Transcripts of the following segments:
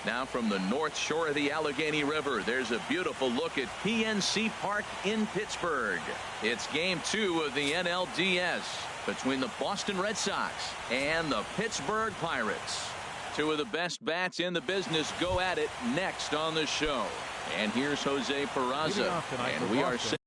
Now from the north shore of the Allegheny River, there's a beautiful look at PNC Park in Pittsburgh. It's game 2 of the NLDS between the Boston Red Sox and the Pittsburgh Pirates. Two of the best bats in the business go at it next on the show. And here's Jose Peraza. And we are set.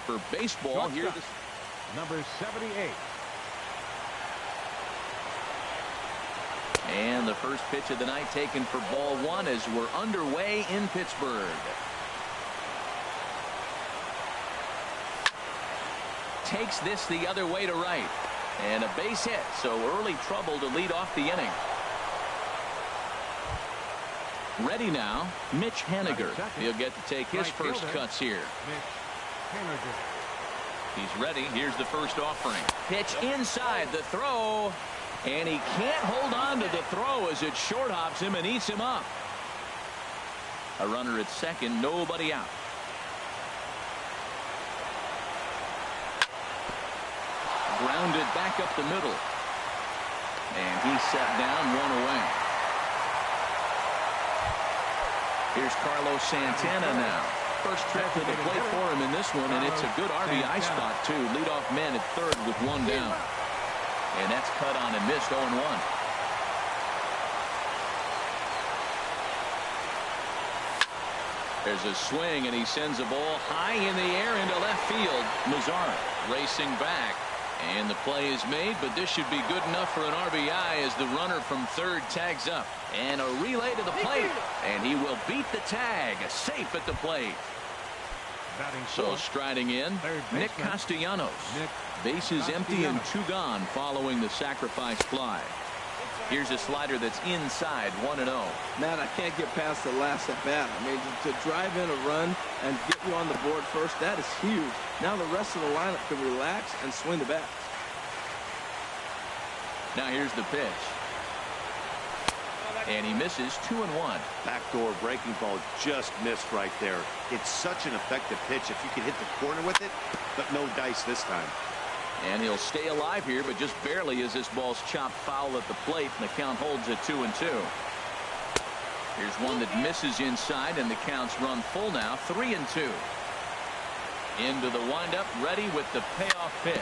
For baseball here, number 78. And the first pitch of the night taken for ball 1 as we're underway in Pittsburgh. Takes this the other way to right, and a base hit, so early trouble to lead off the inning. Ready now, Mitch Haniger. He'll get to take his first cuts here. He's ready. Here's the first offering. Pitch inside the throw. And he can't hold on to the throw as it short hops him and eats him up. A runner at second, nobody out. Grounded back up the middle. And he's set down, one away. Here's Carlos Santana now. First trip to the plate for him in this one, and it's a good RBI spot, too. Leadoff man at third with one down. And that's cut on and missed, 0-1. There's a swing, and he sends a ball high in the air into left field. Mazara racing back, and the play is made, but this should be good enough for an RBI as the runner from third tags up. And a relay to the plate, and he will beat the tag, safe at the plate. So striding in, Nick Castellanos. Bases empty and 2 gone following the sacrifice fly. Here's a slider that's inside, 1-0. Man, I can't get past the last at bat. I mean, to drive in a run and get you on the board first, that is huge. Now the rest of the lineup can relax and swing the bat. Now here's the pitch. And he misses, 2-1. Backdoor breaking ball just missed right there. It's such an effective pitch if you can hit the corner with it, but no dice this time. And he'll stay alive here, but just barely as this ball's chopped foul at the plate, and the count holds at 2-2. Here's one that misses inside, and the counts run full now, 3-2. Into the windup, ready with the payoff pitch.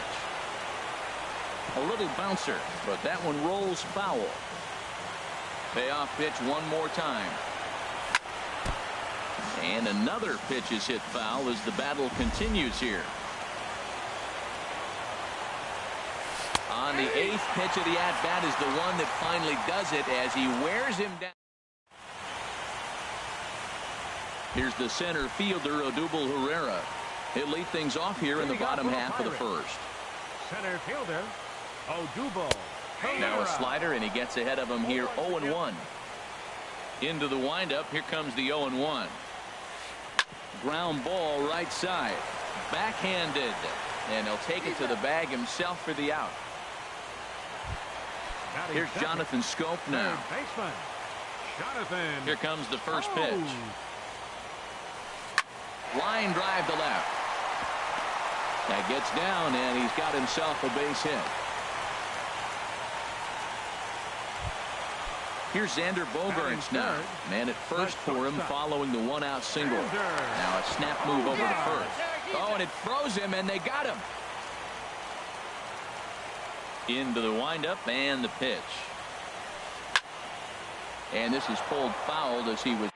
A little bouncer, but that one rolls foul. Payoff pitch one more time. And another pitch is hit foul as the battle continues here. On the 8th pitch of the at-bat is the one that finally does it as he wears him down. Here's the center fielder, Odubel Herrera. He'll lead things off here in the bottom half of the first. Center fielder, Odubel Herrera. Now a slider, and he gets ahead of him here, 0-1. Into the windup, here comes the 0-1. Ground ball right side. Backhanded. And he'll take it to the bag himself for the out. Here's Jonathan Scope now. Jonathan. Here comes the first pitch. Line drive to left. That gets down, and he's got himself a base hit. Here's Xander Bogaerts now. Man at first for him following the one-out single. Now a snap move over to first. Oh, and it froze him, and they got him. Into the windup and the pitch. And this is pulled foul as he was.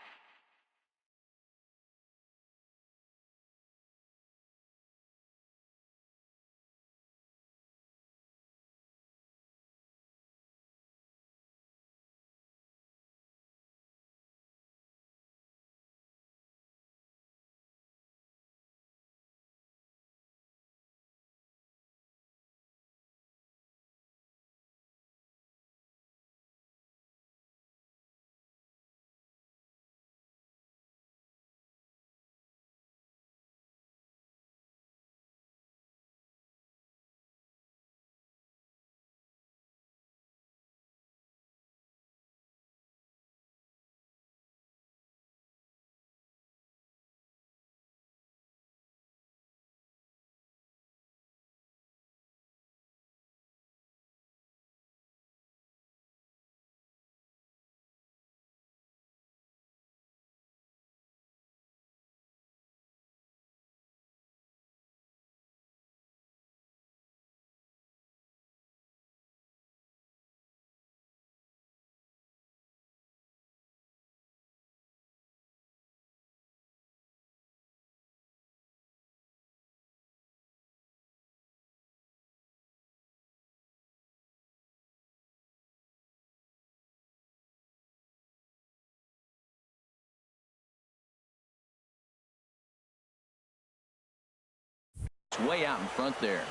Way out in front there.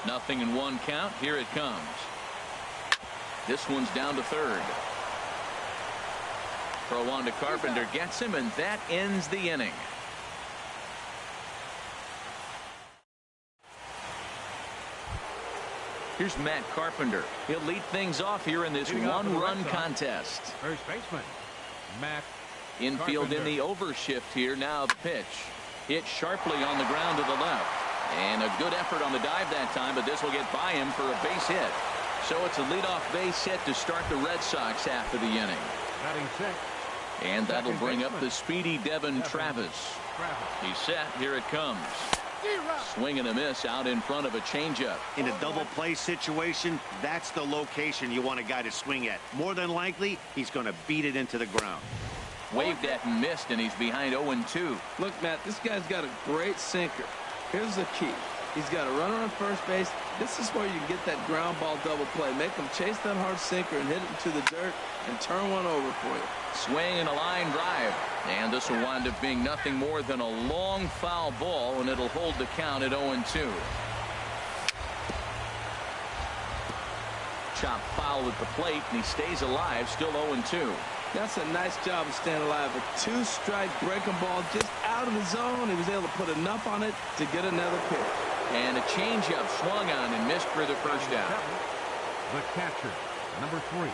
0-1 count. Here it comes. This one's down to third. Throw on to Carpenter, gets him, and that ends the inning. Here's Matt Carpenter. He'll lead things off here in this one-run contest. First baseman, Matt Infield Carpenter. in the overshift here. Now the pitch. Hit sharply on the ground to the left. And a good effort on the dive that time, but this will get by him for a base hit. So it's a leadoff base hit to start the Red Sox after the inning. Batting sixth. And that'll bring up the speedy Devin Travis. He's set. Here it comes. Swing and a miss out in front of a changeup. In a double play situation, that's the location you want a guy to swing at. More than likely, he's going to beat it into the ground. Waved at and missed, and he's behind 0-2. Look, Matt, this guy's got a great sinker. Here's the key. He's got a runner on first base. This is where you can get that ground ball double play. Make him chase that hard sinker and hit it into the dirt and turn one over for you. Swing and a line drive. And this will wind up being nothing more than a long foul ball, and it'll hold the count at 0-2. Chop foul at the plate, and he stays alive, still 0-2. That's a nice job of staying alive. A two-strike breaking ball just out of the zone. He was able to put enough on it to get another pitch. And a changeup swung on and missed for the first out. The catcher, number 3.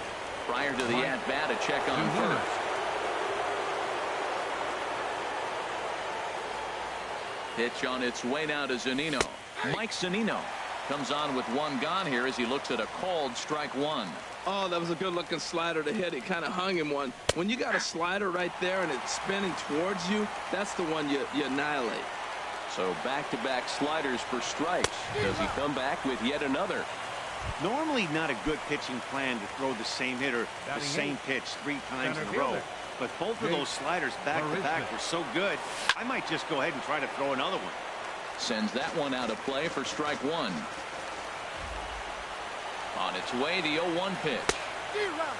Prior to the at-bat, a check on first. Pitch on its way now to Zunino. Mike Zunino comes on with one gone here as he looks at a called strike one. Oh, that was a good-looking slider to hit. He kind of hung him one. When you got a slider right there and it's spinning towards you, that's the one you annihilate. So back-to-back sliders for strikes. Does he come back with yet another? Normally not a good pitching plan to throw the same hitter the same pitch 3 times in a row. But both of those sliders back-to-back were so good, I might just go ahead and try to throw another one. Sends that one out of play for strike one. On its way, the 0-1 pitch.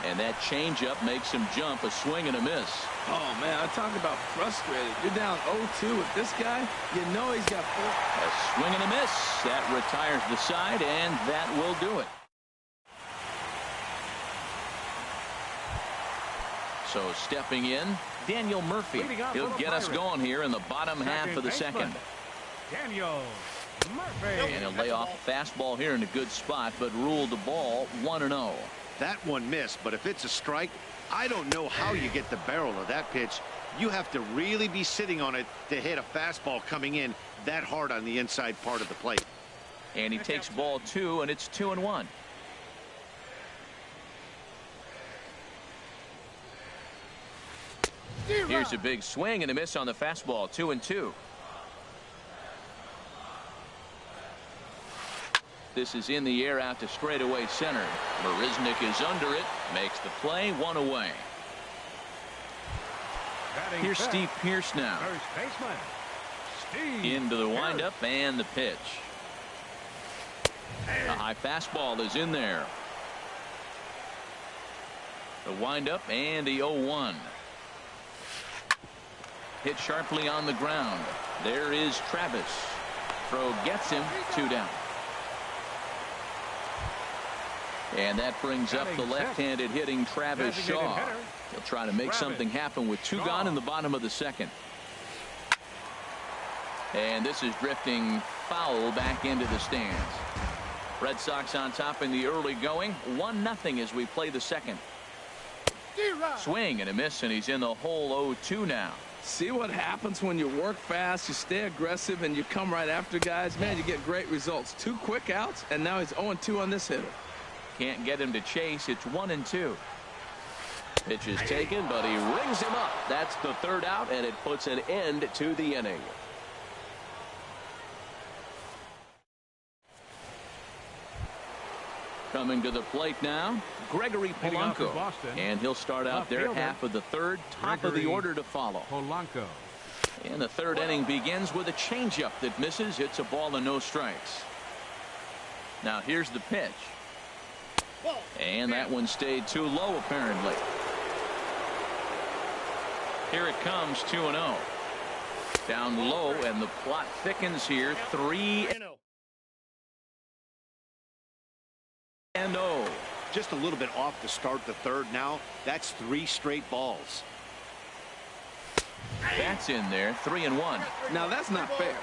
And that changeup makes him jump, a swing and a miss. Oh, man, I talk about frustrated. You're down 0-2 with this guy. You know he's got 4. A swing and a miss. That retires the side, and that will do it. So stepping in, Daniel Murphy. He'll get us going here in the bottom half of the second. Daniel Murphy. And he'll lay off a fastball here in a good spot, but ruled the ball 1-0. That one missed, but if it's a strike, I don't know how you get the barrel of that pitch. You have to really be sitting on it to hit a fastball coming in that hard on the inside part of the plate. And he takes ball 2, and it's 2-1. Here's a big swing and a miss on the fastball. 2-2. This is in the air out to straightaway center. Marisnick is under it, makes the play, 1 away. Here's Steve Pearce now. First baseman, Steve Into the Pearce. windup and the pitch. A high fastball is in there. The windup and the 0-1. Hit sharply on the ground. There is Travis. Throw gets him, 2 down. And that brings up the left-handed hitting Travis Shaw. He'll try to make something happen with 2 gone in the bottom of the second. And this is drifting foul back into the stands. Red Sox on top in the early going. 1-0 as we play the second. Swing and a miss, and he's in the hole. 0-2 now. See what happens when you work fast, you stay aggressive, and you come right after guys. Man, you get great results. 2 quick outs, and now he's 0-2 on this hitter. Can't get him to chase. It's 1-2. Pitch is taken, but he rings him up. That's the 3rd out, and it puts an end to the inning. Coming to the plate now, Gregory Polanco. And he'll start out their half of the 3rd, top of the order to follow. Polanco. And the 3rd inning begins with a changeup that misses. Hits a ball and no strikes. Now here's the pitch. And that one stayed too low, apparently. Here it comes, 2-0. Down low, and the plot thickens here. 3-0. Just a little bit off to start the 3rd now. That's 3 straight balls. That's in there, 3-1. Now that's not fair.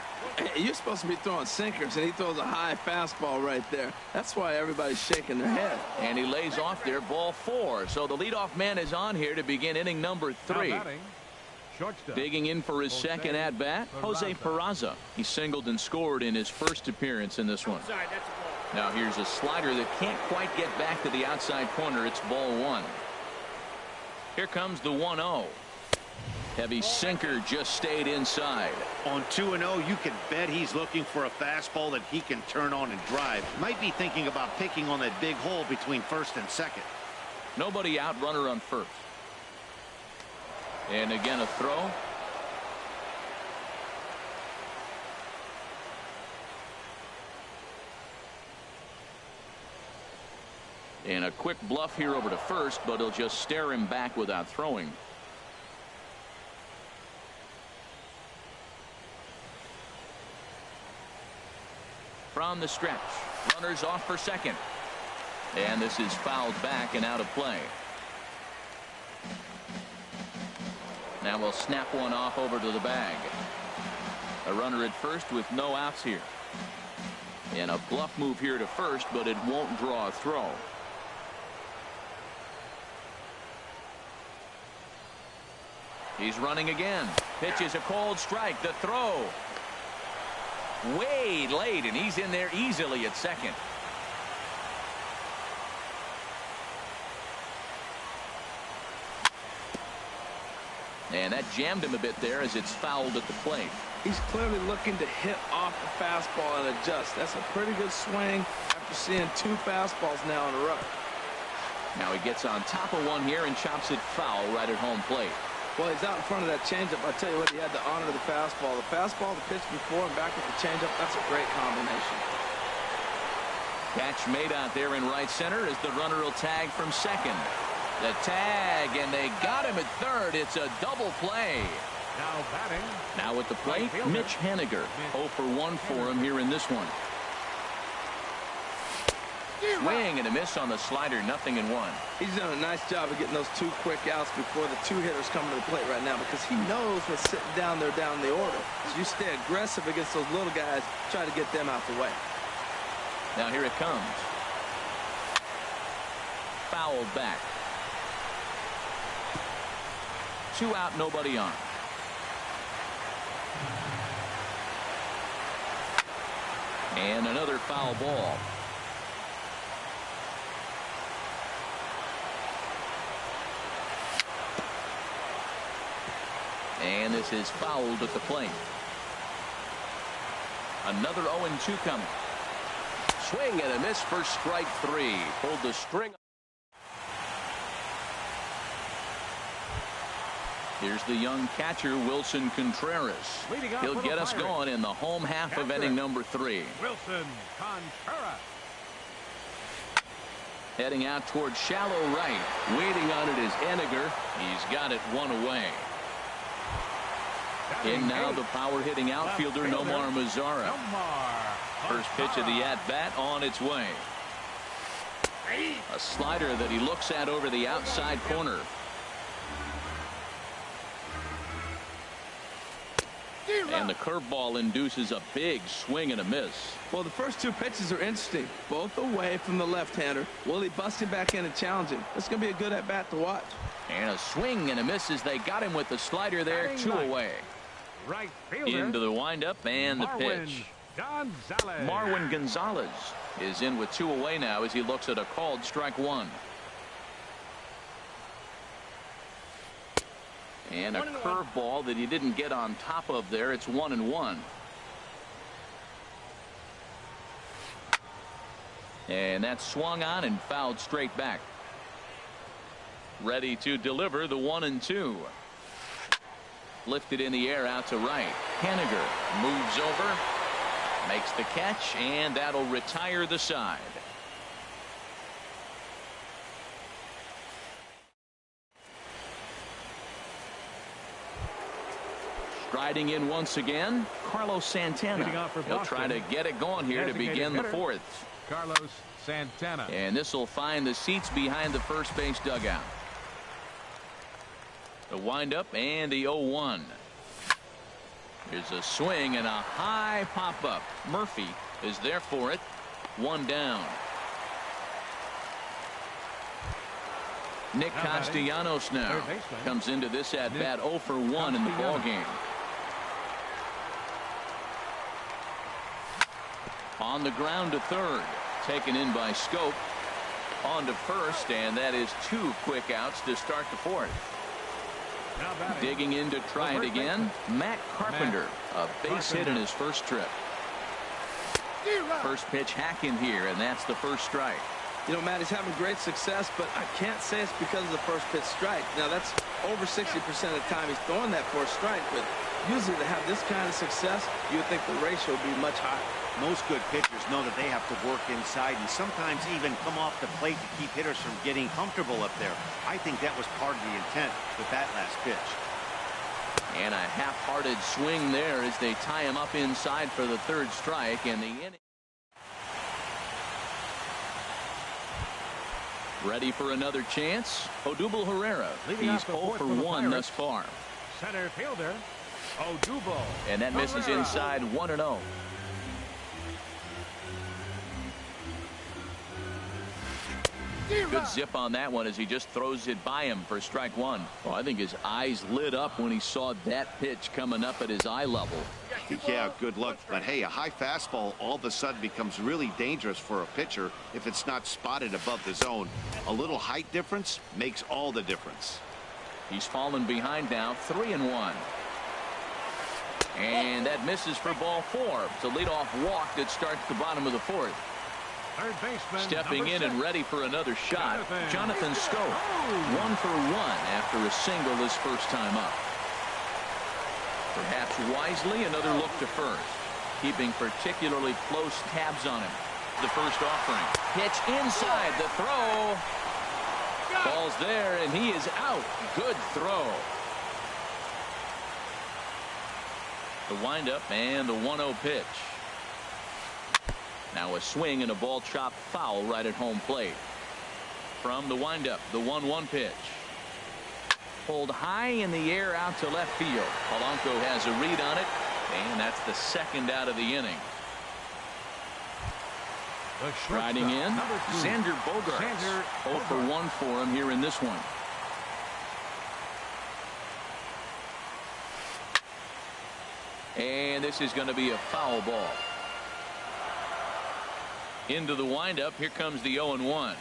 You're supposed to be throwing sinkers, and he throws a high fastball right there. That's why everybody's shaking their head. And he lays off there, ball 4. So the leadoff man is on here to begin inning number 3. Digging in for his second at-bat, Jose Peraza. He singled and scored in his first appearance in this one. Now here's a slider that can't quite get back to the outside corner. It's ball 1. Here comes the 1-0. Heavy sinker just stayed inside. On 2-0, you can bet he's looking for a fastball that he can turn on and drive. Might be thinking about picking on that big hole between 1st and 2nd. Nobody out, runner on 1st. And again a throw. And a quick bluff here over to 1st, but he'll just stare him back without throwing. From the stretch, runners off for 2nd. And this is fouled back and out of play. Now we'll snap one off over to the bag. A runner at 1st with no outs here. And a bluff move here to 1st, but it won't draw a throw. He's running again. Pitch is a cold strike. The throw. Way late, and he's in there easily at 2nd. And that jammed him a bit there as it's fouled at the plate. He's clearly looking to hit off the fastball and adjust. That's a pretty good swing after seeing 2 fastballs now in a row. Now he gets on top of one here and chops it foul right at home plate. Well, he's out in front of that changeup. I tell you what, he had to honor the fastball. The fastball, the pitch before, and back with the changeup. That's a great combination. Catch made out there in right center as the runner will tag from 2nd. The tag, and they got him at 3rd. It's a double play. Now batting. Now at the plate, Mitch Haniger. 0 for 1 for him here in this one. Swing and a miss on the slider, 0-1. He's done a nice job of getting those 2 quick outs before the 2 hitters come to the plate right now, because he knows what's sitting down there down the order. So you stay aggressive against those little guys, try to get them out the way. Now here it comes. fouled back. 2 out, nobody on. And another foul ball. And this is fouled at the plate. Another 0-2 coming. Swing and a miss for strike 3. Pulled the string. Here's the young catcher, Wilson Contreras. He'll get us going in the home half of inning number 3. Wilson Contreras. Heading out towards shallow right. Waiting on it is Henniger. He's got it 1 away. In now the power hitting outfielder, Omar Mazzara. First pitch of the at-bat on its way. A slider that he looks at over the outside corner. And the curveball induces a big swing and a miss. Well, the first 2 pitches are interesting. Both away from the left-hander. Will he bust him back in and challenge him? It's going to be a good at-bat to watch. And a swing and a miss as they got him with the slider there. 2 away. Right fielder. Into the windup and the pitch. Marwin Gonzalez is in with 2 away now as he looks at a called strike 1. And a curveball that he didn't get on top of there. It's 1-1. And that's swung on and fouled straight back. Ready to deliver the 1-2. Lifted in the air out to right. Henniger moves over, makes the catch, and that'll retire the side. Striding in once again, Carlos Santana. He'll try to get it going here to begin the 4th. Carlos Santana. And this will find the seats behind the first base dugout. The windup and the 0-1. Here's a swing and a high pop-up. Murphy is there for it. 1 down. Nick Castellanos now comes into this at-bat 0 for 1 in the ballgame. On the ground to third. Taken in by Scope. On to first, and that is 2 quick outs to start the 4th. Digging in to try it again, Matt Carpenter. A base hit in his first trip. First pitch hack in here, and that's the first strike. You know, Matt, he's having great success, but I can't say it's because of the first pitch strike. Now, that's over 60% of the time he's throwing that for a strike, but usually to have this kind of success, you would think the ratio would be much higher. Most good pitchers know that they have to work inside and sometimes even come off the plate to keep hitters from getting comfortable up there. I think that was part of the intent with that last pitch. And a half-hearted swing there as they tie him up inside for the 3rd strike, and the inning. Ready for another chance. Odubel Herrera. He's 0 for 1 thus far. Center fielder Odubel. And that misses inside 1-0. Good zip on that one as he just throws it by him for strike 1. Well, I think his eyes lit up when he saw that pitch coming up at his eye level. Yeah, good luck. But hey, a high fastball all of a sudden becomes really dangerous for a pitcher if it's not spotted above the zone. A little height difference makes all the difference. He's fallen behind now, 3-1. And that misses for ball 4. It's a leadoff walk that starts the bottom of the 4th. Third baseman, stepping in and ready for another shot. Jonathan Scope. 1 for 1 after a single his first time up. Perhaps wisely, another look to first. Keeping particularly close tabs on him. The first offering. Pitch inside. The throw. Ball's there, and he is out. Good throw. The windup and the 1-0 pitch. Now a swing and a ball chopped foul right at home plate. From the windup, the 1-1 pitch. Pulled high in the air out to left field. Polanco has a read on it, and that's the 2nd out of the inning. The Riding in, number 2. Xander Bogaerts. 0 for 1 for him here in this one. And this is going to be a foul ball. Into the windup. Here comes the 0-1.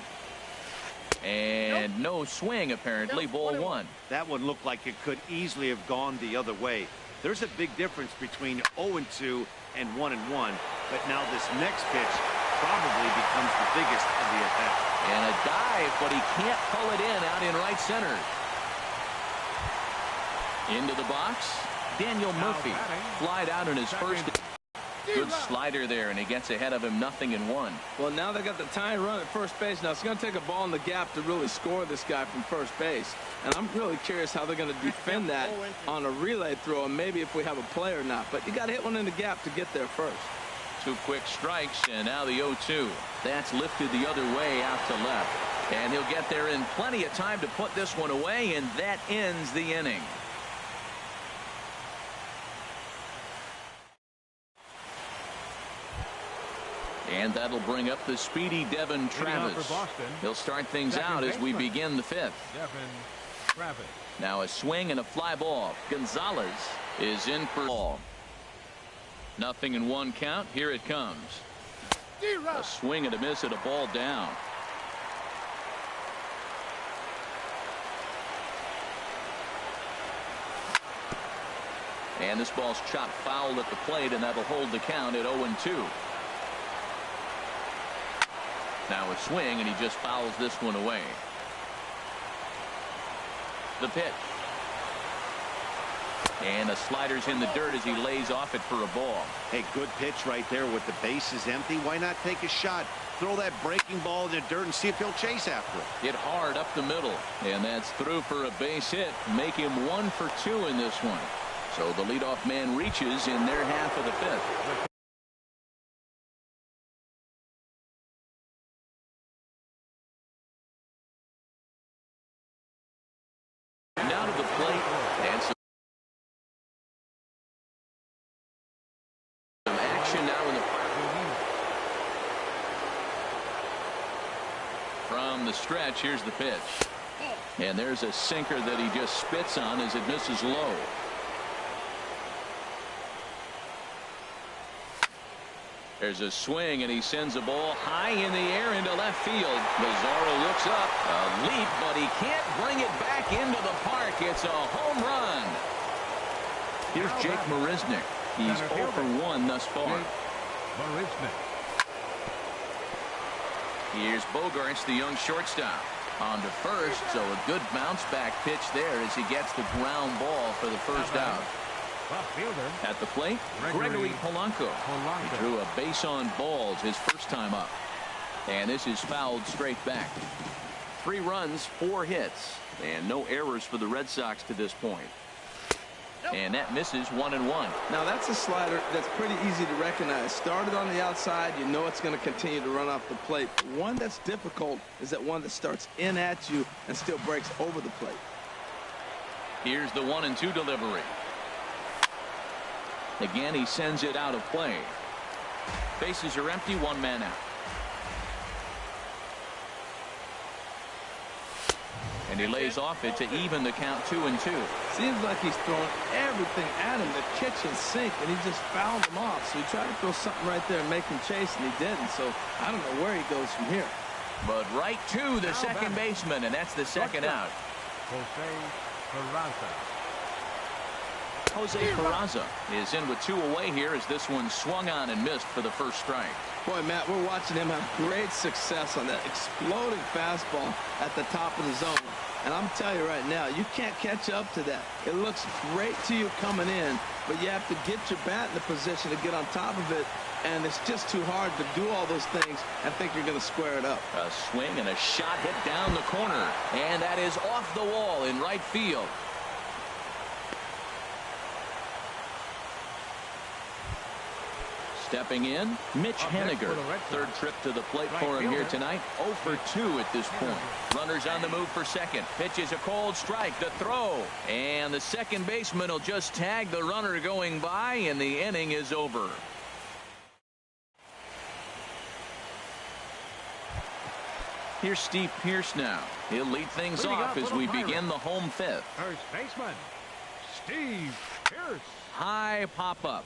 And no swing, apparently. Ball 1. That one looked like it could easily have gone the other way. There's a big difference between 0-2 and 1-1. But now this next pitch probably becomes the biggest of the at-bat. And a dive, but he can't pull it in out in right center. Into the box. Daniel Murphy flied out in his first. Good slider there, and he gets ahead of him 0-1. Well, now they got the tying run at first base. Now it's going to take a ball in the gap to really score this guy from first base. And I'm really curious how they're going to defend that on a relay throw, and maybe if we have a play or not. But you got to hit one in the gap to get there first. 2 quick strikes, and now the 0-2. That's lifted the other way out to left. And he'll get there in plenty of time to put this one away, and that ends the inning. And that'll bring up the speedy Devin Travis. He'll start things out as we begin the 5th. Devin Travis. Now a swing and a fly ball. Gonzalez is in for ball. 0-1 count. Here it comes. A swing and a miss at a ball down. And this ball's chopped foul at the plate, and that'll hold the count at 0-2. Now a swing, and he just fouls this one away. The pitch. And a slider's in the dirt as he lays off it for a ball. Hey, good pitch right there with the bases empty. Why not take a shot? Throw that breaking ball in the dirt and see if he'll chase after it. Hit hard up the middle. And that's through for a base hit. Make him 1 for 2 in this one. So the leadoff man reaches in their half of the 5th. Now to the plate, and some action now in the from the stretch. Here's the pitch, and there's a sinker that he just spits on as it misses low. There's a swing, and he sends a ball high in the air into left field. Mazzaro looks up, a leap, but he can't bring it back into the park. It's a home run. Here's Jake Marisnick. He's 0 for 1 thus far. Here's Bogaerts, the young shortstop, on to first. So a good bounce back pitch there as he gets the ground ball for the first out. At the plate, Gregory Polanco. He drew a base on balls his first time up. And this is fouled straight back. 3 runs, 4 hits, and no errors for the Red Sox to this point. And that misses 1-1. Now that's a slider that's pretty easy to recognize. Started on the outside, you know it's going to continue to run off the plate. One that's difficult is that one that starts in at you and still breaks over the plate. Here's the 1-2 delivery. Again, he sends it out of play. Bases are empty, 1 man out. And he lays off it to even the count 2-2. Seems like he's throwing everything at him, the kitchen sink, and he just fouled him off. So he tried to throw something right there and make him chase, and he didn't. So I don't know where he goes from here. But right to the second baseman, and that's the second out. Jose Peraza is in with 2 away here as this one swung on and missed for the first strike. Boy, Matt, we're watching him have great success on that exploding fastball at the top of the zone. And I'm telling you right now, you can't catch up to that. It looks great to you coming in, but you have to get your bat in the position to get on top of it. And it's just too hard to do all those things and think you're going to square it up. A swing and a shot hit down the corner. And that is off the wall in right field. Stepping in, Mitch Haniger. 3rd trip to the plate for him here tonight. 0 for 2 at this point. Runners on the move for second. Pitch is a cold strike. The throw. And the second baseman will just tag the runner going by, and the inning is over. Here's Steve Pearce now. He'll lead things off as we begin the home fifth. First baseman, Steve Pearce. High pop-up.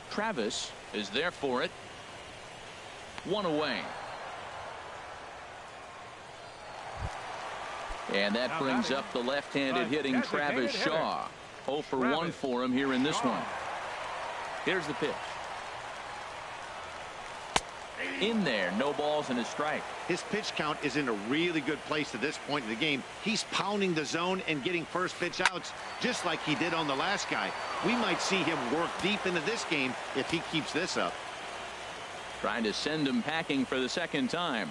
Travis is there for it. One away. And that brings up the left-handed hitting Travis Shaw. 0 for 1 for him here in this one. Here's the pitch. In there, no balls and a strike. His pitch count is in a really good place at this point in the game. He's pounding the zone and getting first pitch outs just like he did on the last guy. We might see him work deep into this game if he keeps this up. Trying to send him packing for the second time.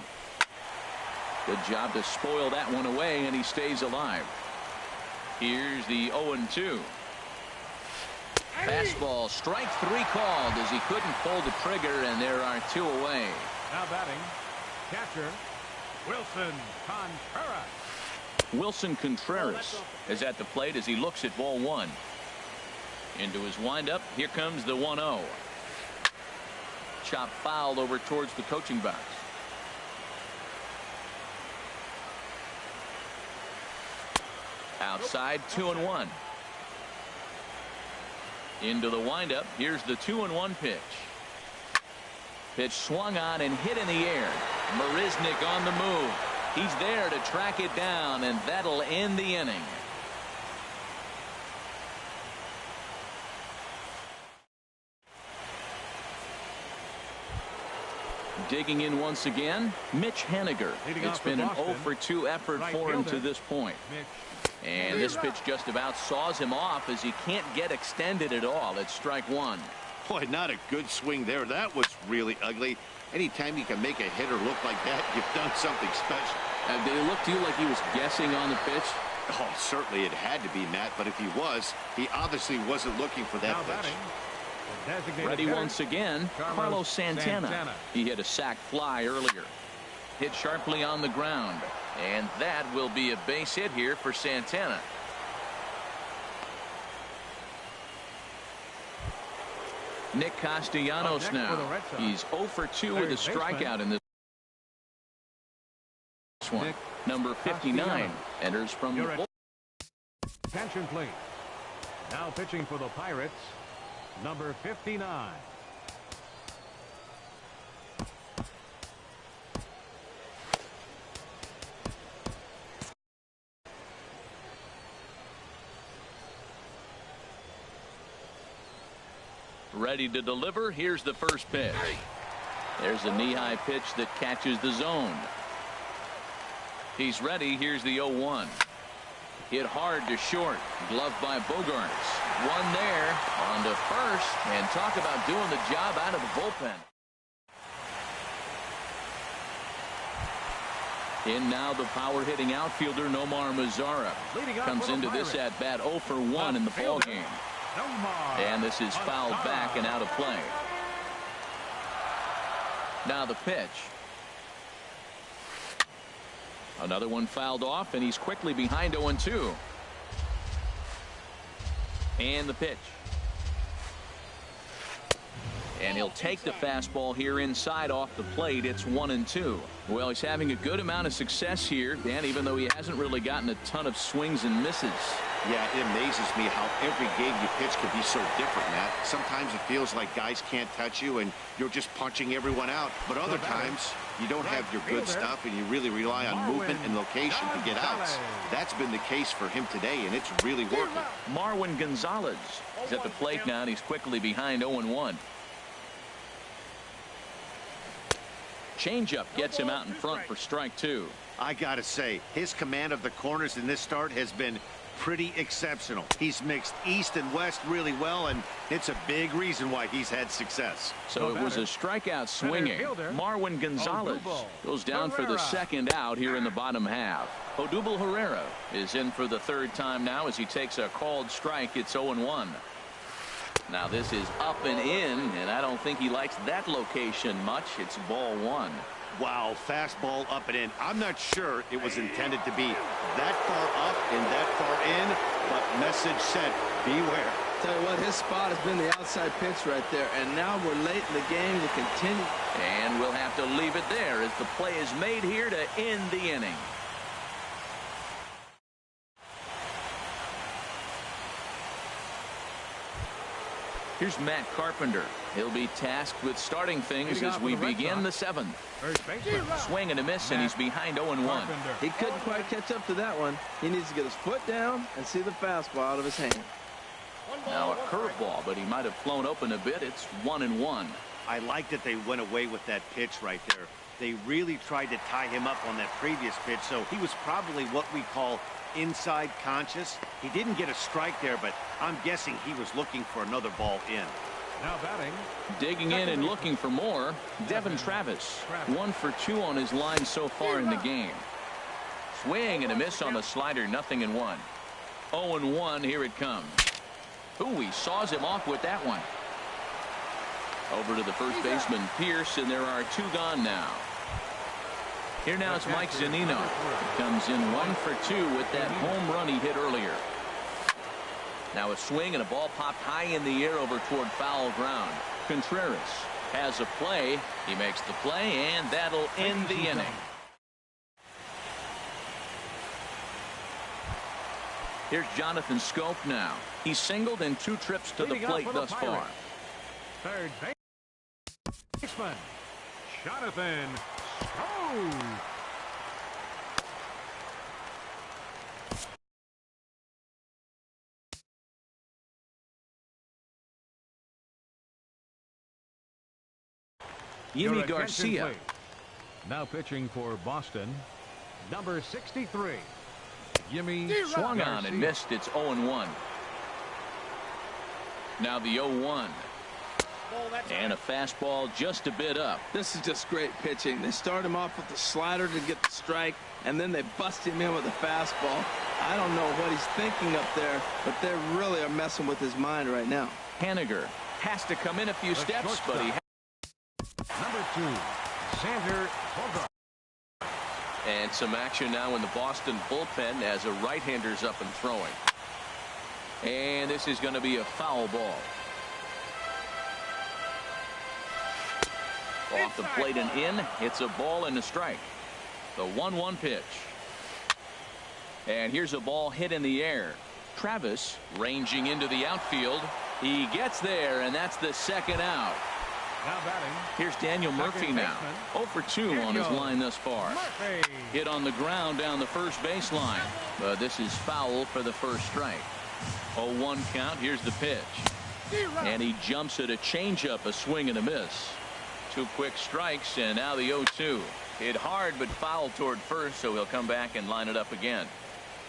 Good job to spoil that one away, and he stays alive. Here's the 0-2. Fastball, strike 3 called as he couldn't pull the trigger, and there are 2 away. Now batting, catcher, Wilson Contreras. Wilson Contreras is at the plate as he looks at ball 1. Into his windup, here comes the 1-0. Chop foul over towards the coaching box. Outside, 2-1. Into the windup. Here's the 2-1 pitch. Pitch swung on and hit in the air. Marisnick on the move. He's there to track it down, and that'll end the inning. Digging in once again, Mitch Haniger. It's been an 0 for 2 effort for him to this point. And this pitch just about saws him off as he can't get extended at all. It's strike 1. Boy, not a good swing there. That was really ugly. Anytime you can make a hitter look like that, you've done something special. Did it look to you like he was guessing on the pitch? Oh, certainly it had to be, Matt, but if he was, he obviously wasn't looking for that pitch. Ready once again, Carlos Santana. He hit a sac fly earlier. Hit sharply on the ground, and that will be a base hit here for Santana. Nick Castellanos now. He's 0 for 2 with a strikeout in this one. Number 59 enters from the bullpen. Attention, please. Now pitching for the Pirates, number 59. Ready to deliver. Here's the first pitch. There's a knee-high pitch that catches the zone. He's ready. Here's the 0-1. Hit hard to short. Gloved by Bogarts. One there on to first. And talk about doing the job out of the bullpen. In now the power-hitting outfielder Omar Mazara. Comes into this at-bat 0 for 1 in the ballgame. And this is fouled back and out of play. Now the pitch. Another one fouled off, and he's quickly behind 0-2. And the pitch. And he'll take the fastball here inside off the plate. It's 1-2. Well, he's having a good amount of success here, Dan, even though he hasn't really gotten a ton of swings and misses. Yeah, it amazes me how every game you pitch can be so different, Matt. Sometimes it feels like guys can't touch you and you're just punching everyone out. But other times you don't have your good stuff and you really rely on movement and location to get outs. That's been the case for him today, and it's really working. Marwin Gonzalez is at the plate now, and he's quickly behind 0-1. Changeup gets him out in front for strike 2. I gotta say, his command of the corners in this start has been pretty exceptional. He's mixed east and west really well, and it's a big reason why he's had success. So it was a strikeout swinging. Marwin Gonzalez goes down for the second out here in the bottom half. Odubel Herrera is in for the third time now as he takes a called strike. It's 0-1. Now this is up and in, and I don't think he likes that location much. It's ball 1. Wow, fastball up and in. I'm not sure it was intended to be that far up and that far in, but message sent, beware. Tell you what, his spot has been the outside pitch right there, and now we're late in the game to continue. And we'll have to leave it there as the play is made here to end the inning. Here's Matt Carpenter. He'll be tasked with starting things as we begin the 7th. Swing and a miss, and he's behind 0-1. He couldn't quite catch up to that one. He needs to get his foot down and see the fastball out of his hand. Now a curveball, but he might have flown open a bit. It's 1-1. I like that they went away with that pitch right there. They really tried to tie him up on that previous pitch, so he was probably what we call inside conscious. He didn't get a strike there, but I'm guessing he was looking for another ball in. Now batting. Digging in and looking for more, Devin Travis. 1 for 2 on his line so far in the game. Swing and a miss on the slider, 0-1. 0-1, here it comes. Ooh, he saws him off with that one. Over to the first baseman, Pierce, and there are 2 gone now. Here now it's Mike Zunino. Comes in 1 for 2 with that home run he hit earlier. Now a swing and a ball popped high in the air over toward foul ground. Contreras has a play. He makes the play, and that'll end the inning. Here's Jonathan Scope now. He's singled in 2 trips to the plate thus far. Third baseman, Jonathan Scope. Yimi Garcia. Please. Now pitching for Boston, number 63. Yimi Swung Garcia. on and missed. It's 0-1. Now the 0-1. And a fastball just a bit up. This is just great pitching. They start him off with the slider to get the strike, and then they bust him in with a fastball. I don't know what he's thinking up there, but they really are messing with his mind right now. Haniger has to come in a few steps, but he Number 2, Xander Bogaerts. And some action now in the Boston bullpen as a right-hander's up and throwing. And this is going to be a foul ball. Off the plate and in. It's a ball and a strike. The 1-1 pitch. And here's a ball hit in the air. Travis ranging into the outfield. He gets there, and that's the 2nd out. Now batting. Here's Daniel Murphy now. 0 for 2 on his line thus far. Murphy. Hit on the ground down the first baseline. But this is foul for the first strike. 0-1 count. Here's the pitch. And he jumps at a changeup, a swing and a miss. 2 quick strikes, and now the 0-2. Hit hard but foul toward first, so he'll come back and line it up again.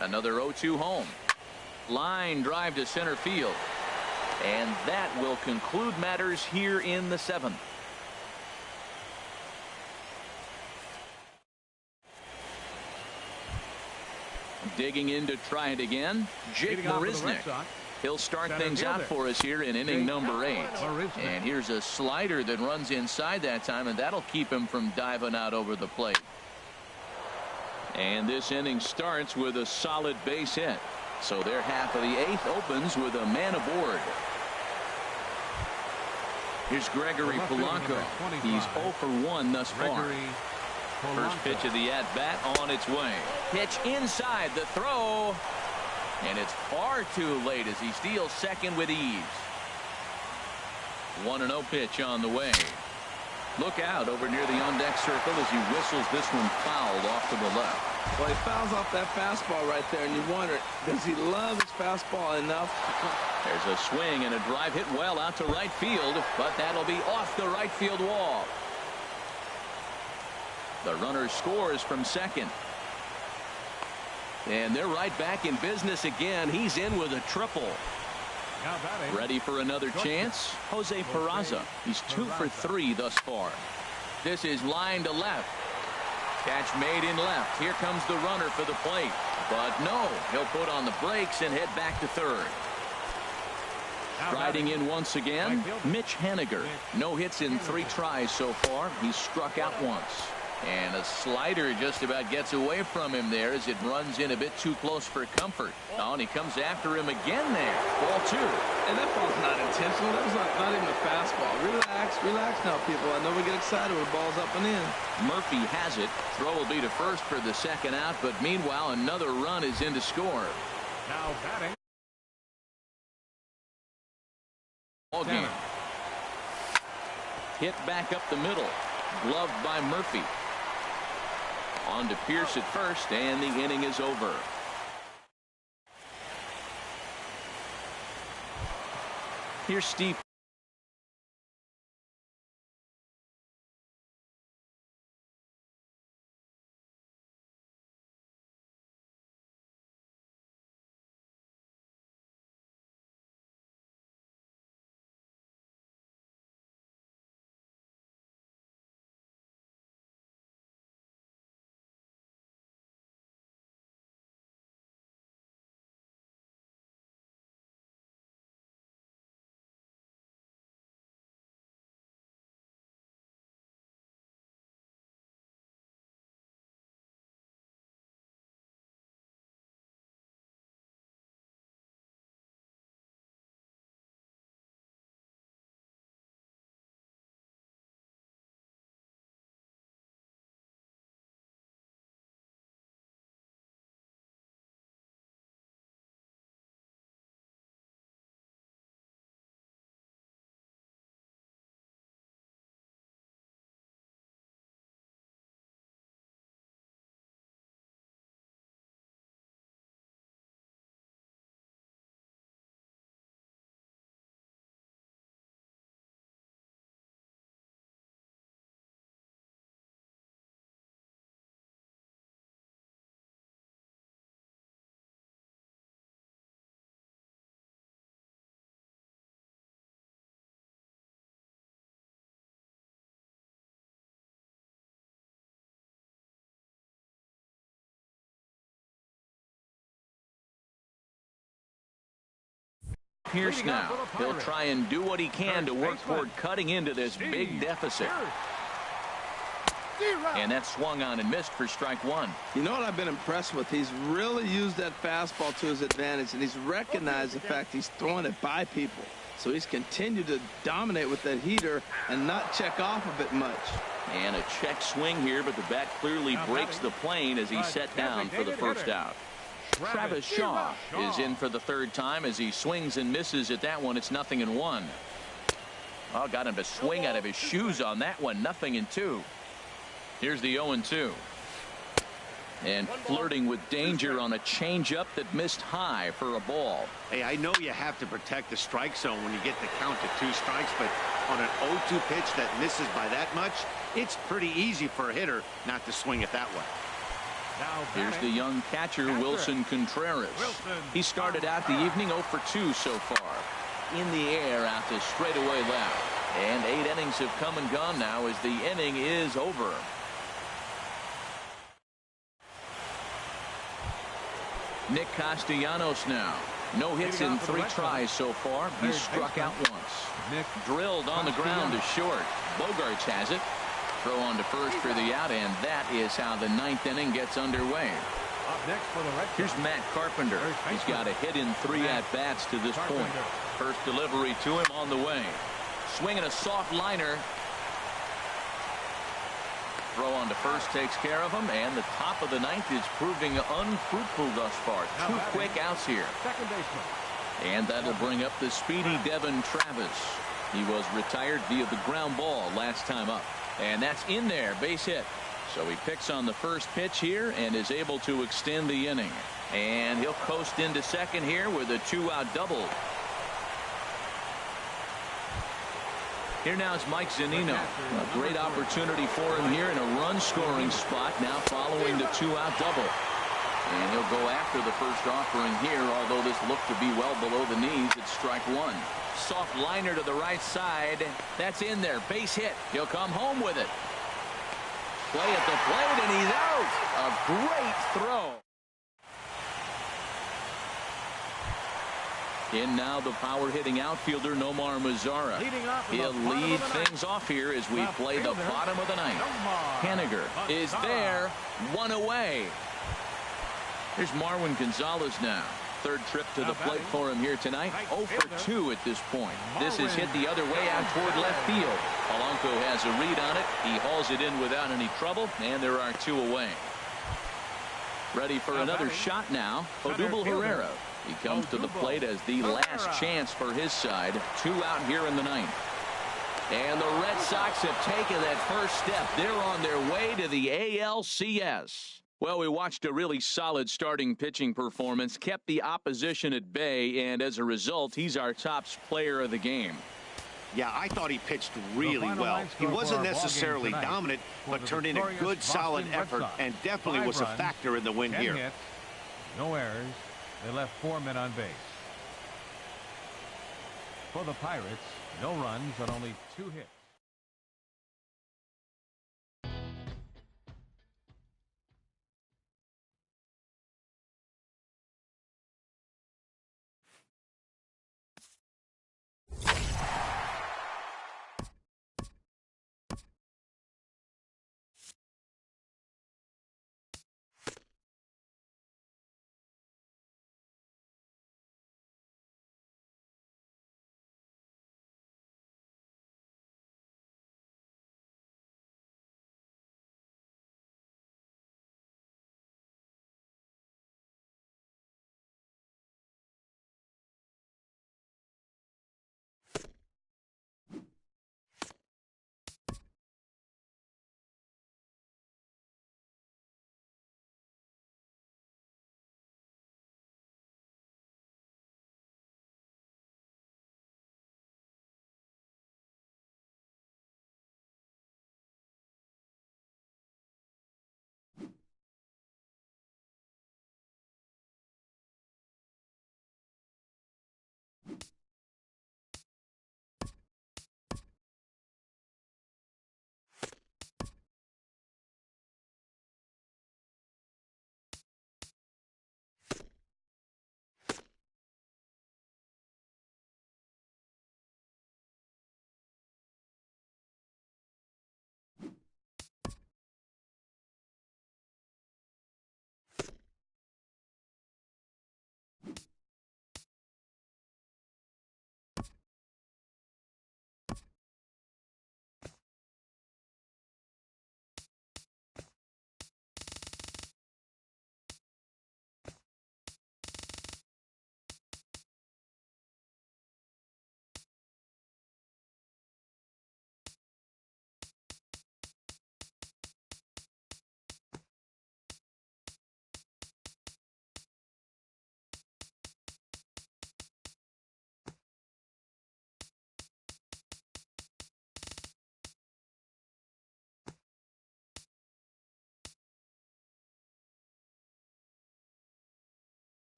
Another 0-2 home. Line drive to center field. And that will conclude matters here in the 7th. Digging in to try it again, Jake Marisnick. He'll start things out for us here in inning number 8. And here's a slider that runs inside that time, and that'll keep him from diving out over the plate. And this inning starts with a solid base hit. So their half of the 8th opens with a man aboard. Here's Gregory Polanco. He's 0 for 1 thus far. First pitch of the at-bat on its way. Pitch inside, the throw. And it's far too late as he steals second with ease. 1-0 pitch on the way. Look out over near the on-deck circle as he whistles this one fouled off to the left. Well, he fouls off that fastball right there, and you wonder, does he love his fastball enough? There's a swing and a drive hit well out to right field, but that'll be off the right field wall. The runner scores from second. And they're right back in business again. He's in with a triple. Ready for another chance? Jose Peraza. He's 2 for 3 thus far. This is line to left. Catch made in left. Here comes the runner for the plate. But no, he'll put on the brakes and head back to third. Riding in once again, Mitch Haniger. No hits in 3 tries so far. He's struck out once. And a slider just about gets away from him there as it runs in a bit too close for comfort. Oh, and he comes after him again there. Ball 2. And that ball's not intentional. That was not even a fastball. Relax now, people. I know we get excited when the ball's up and in. Murphy has it. Throw will be to first for the second out, but meanwhile, another run is in to score. Now batting. Ball game. Hit back up the middle. Gloved by Murphy. On to Pierce at first, and the inning is over. Here's Steve. Pierce now. He'll try and do what he can to work toward cutting into this big deficit. And that swung on and missed for strike 1. You know what I've been impressed with? He's really used that fastball to his advantage, and he's recognized the fact he's throwing it by people. So he's continued to dominate with that heater and not check off of it much. And a check swing here, but the bat clearly breaks the plane as he's set down for the first out. Travis Shaw is in for the third time as he swings and misses at that one. It's 0-1. Oh, got him to swing out of his shoes on that one. 0-2. Here's the 0-2. And flirting with danger on a changeup that missed high for a ball. Hey, I know you have to protect the strike zone when you get the count to 2 strikes, but on an 0-2 pitch that misses by that much, it's pretty easy for a hitter not to swing it that way. Here's the young catcher, Wilson Contreras. He started out the evening 0 for 2 so far. In the air out to straightaway left. And 8 innings have come and gone now as the inning is over. Nick Castellanos now. No hits in 3 tries so far. He's struck out once. Drilled on the ground to short. Bogarts has it. Throw on to first for the out, and that is how the 9th inning gets underway. Here's Matt Carpenter. He's got a hit in 3 at-bats to this point. First delivery to him on the way. Swinging a soft liner. Throw on to first takes care of him, and the top of the 9th is proving unfruitful thus far. 2 quick outs here. And that'll bring up the speedy Devin Travis. He was retired via the ground ball last time up. And that's in there, base hit. So he picks on the first pitch here and is able to extend the inning. And he'll coast into second here with a 2-out double. Here now is Mike Zunino. A great opportunity for him here in a run-scoring spot now following the 2-out double. And he'll go after the first offering here, although this looked to be well below the knees. It's strike 1. Soft liner to the right side. That's in there. Base hit. He'll come home with it. Play at the plate, and he's out. A great throw. In now the power-hitting outfielder, Omar. He'll lead things off here as we play the bottom of the ninth. Henniger is there. One away. Here's Marwin Gonzalez now. Third trip to the plate for him here tonight. 0 for 2 at this point. This is hit the other way out toward left field. Polanco has a read on it. He hauls it in without any trouble, and there are 2 away. Ready for another shot now. Odubel Herrera. He comes to the plate as the last chance for his side. 2 out here in the ninth. And the Red Sox have taken that first step. They're on their way to the ALCS. Well, we watched a really solid starting pitching performance, kept the opposition at bay, and as a result, he's our top player of the game. Yeah, I thought he pitched really well. He wasn't necessarily dominant, but turned in a good, solid effort and definitely was a factor in the win here. Hits, no errors. They left 4 men on base. For the Pirates, no runs on only 2 hits.